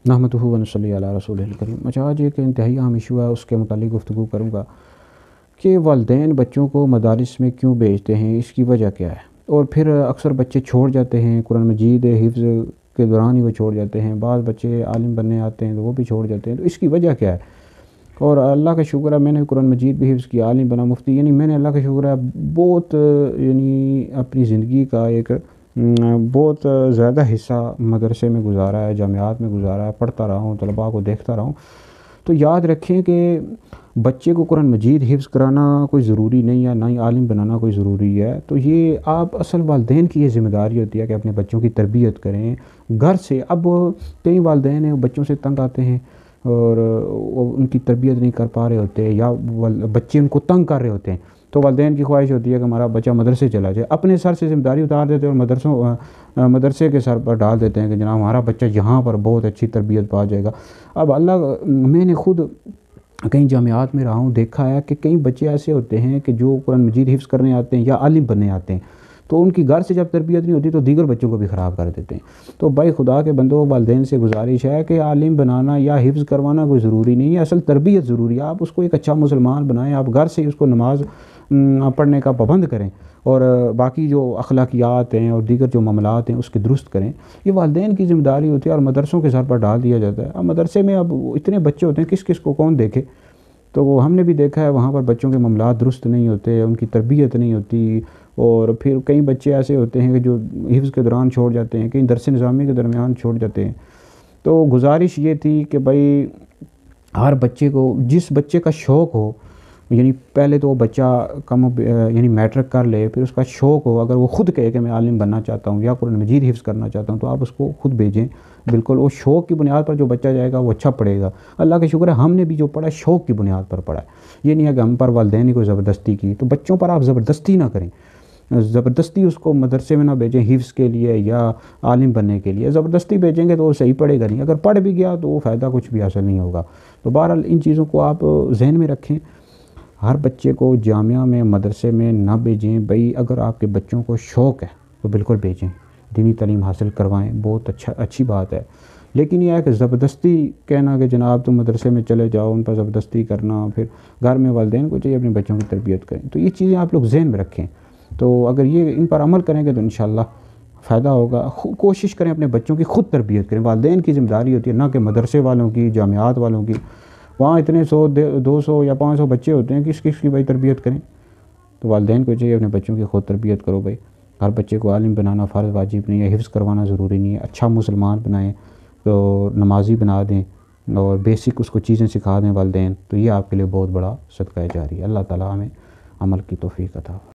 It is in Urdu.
نحمدہ و نصلی علی رسول الکریم۔ اچھا، آج ایک انتہائی اہم ایشو ہے، اس کے متعلق گفتگو کروں گا کہ والدین بچوں کو مدارس میں کیوں بھیجتے ہیں، اس کی وجہ کیا ہے۔ اور پھر اکثر بچے چھوڑ جاتے ہیں، قرآن مجید حفظ کے دوران ہی وہ چھوڑ جاتے ہیں۔ بعض بچے عالم بننے آتے ہیں تو وہ بھی چھوڑ جاتے ہیں، تو اس کی وجہ کیا ہے۔ اور اللہ کا شکر ہے، میں نے قرآن مجید بھی حفظ کیا، عالم بنا، مفتی، یعنی میں نے اللہ کا شکر ہے بہت اپنی زندگی کا ایک بہت زیادہ حصہ مدرسے میں گزارا ہے، جامعات میں گزارا ہے، پڑھتا رہا ہوں، طلباء کو دیکھتا رہا ہوں۔ تو یاد رکھیں کہ بچے کو قرآن مجید حفظ کرانا کوئی ضروری نہیں ہے، نہ ہی عالم بنانا کوئی ضروری ہے۔ تو یہ آپ اصل والدین کی یہ ذمہ داری ہوتی ہے کہ اپنے بچوں کی تربیت کریں گھر سے۔ اب کئی والدین ہیں بچوں سے تنگ آتے ہیں اور ان کی تربیت نہیں کر پا رہے ہوتے، یا بچے ان کو تنگ کر رہے ہوتے ہیں، تو والدین کی خواہش ہوتی ہے کہ ہمارا بچہ مدرسے چلا جائے، اپنے سر سے ذمہ داری اتار دیتے ہیں اور مدرسے کے سر پر ڈال دیتے ہیں کہ جناب ہمارا بچہ یہاں پر بہت اچھی تربیت پا جائے گا۔ اب میں نے خود کئی جامعات میں رہا ہوں، دیکھا ہے کہ کئی بچے ایسے ہوتے ہیں کہ جو قرآن مجید حفظ کرنے آتے ہیں یا عالم بننے آتے ہیں، تو ان کی گھر سے جب تربیت نہیں ہوتی تو دیگر بچوں کو بھی خراب کر دیتے ہیں۔ تو بھائی خدا کے بندوں، والدین سے گزارش ہے کہ عالم بنانا یا حفظ کروانا کوئی ضروری نہیں ہے، اصل تربیت ضروری ہے۔ آپ اس کو ایک اچھا مسلمان بنائیں، آپ گھر سے اس کو نماز پڑھنے کا پابند کریں، اور باقی جو اخلاقیات ہیں اور دیگر جو معاملات ہیں اس کے درست کریں۔ یہ والدین کی ذمہ داری ہوتی ہے اور مدرسوں کے سر پر ڈال دیا جاتا ہے۔ اب مدرسے میں اب اتنے بچے ہوتے ہیں، کس کس کو کون دیکھے۔ تو ہم نے بھی دیکھا ہے وہاں پر بچوں کے معاملات درست نہیں ہوتے، ان کی تربیت نہیں ہوتی، اور پھر کئی بچے ایسے ہوتے ہیں کہ جو حفظ کے دوران چھوڑ جاتے ہیں، کئی درس نظامی کے درمیان چھوڑ جاتے ہیں۔ تو گزارش یہ تھی کہ بھائی ہر بچے کو، جس بچے کا شوق ہو، یعنی پہلے تو وہ بچہ یعنی میٹرک کر لے، پھر اس کا شوق ہو، اگر وہ خود کہے کہ میں عالم بننا چاہتا ہوں یا قرآن مجید حفظ کرنا چاہتا ہوں، تو آپ اس کو خود بھیجیں۔ بالکل وہ شوق کی بنیاد پر جو بچہ جائے گا وہ اچھا پڑھے گا۔ اللہ کا شکر ہے ہم نے بھی جو پڑھا شوق کی بنیاد پر پڑھا ہے، یہ نہیں ہے کہ ہم پر والدین نے کوئی زبردستی کی۔ تو بچوں پر آپ زبردستی نہ کریں، زبردستی اس کو مدرسے میں نہ بھیجیں حفظ کے لیے یا عالم بننے کے لیے۔ زبردستی بھیجیں گے تو وہ صحیح پڑھے گا نہیں، اگر پڑھ بھی گیا تو وہ فائدہ کچھ بھی حاصل نہیں ہوگا۔ تو بہرحال ان چیزوں کو آپ ذہن میں رکھیں، ہر بچے کو جامعہ میں، مدرسے میں نہ بھیجیں۔ بھائی اگر آپ کے بچوں کو شوق ہے تو بالکل بھیجیں، دینی تعلیم حاصل کروائیں، بہت اچھی بات ہے۔ لیکن یہ ہے کہ زبردستی کہنا کہ جناب تم مدرسے میں چلے جاؤ، ان پر زبردستی کرنا، پھر گھر میں والدین کو چاہیے اپنے بچوں کی تربیت کریں۔ تو یہ چیزیں آپ لوگ ذہن میں رکھیں، تو اگر یہ ان پر عمل کریں گے تو انشاءاللہ فائدہ ہوگا۔ کوشش کریں اپنے بچوں کی خود تربیت کریں، والدین کی ذمہ داری ہوتی ہے، نہ کہ مدرسے والوں کی، جامعات والوں کی۔ وہاں اتنے 100 200 یا 500 بچے ہوتے ہیں، کس کس کی بھائی تربیت کریں۔ تو والدین کو چاہیے اپنے بچوں کی خود تربیت کرو۔ بھائی ہر بچے کو عالم بنانا فرض واجب نہیں ہے، حفظ کروانا ضروری نہیں ہے، اچھا مسلمان بنائیں، تو نمازی بنا دیں اور بیسک اس کو چیزیں سکھا دیں والدین، تو یہ آپ کے لیے بہت بڑا صدقہ جاری ہے۔ اللہ تعالیٰ ہمیں عمل کی توفیق عطا فرمائے۔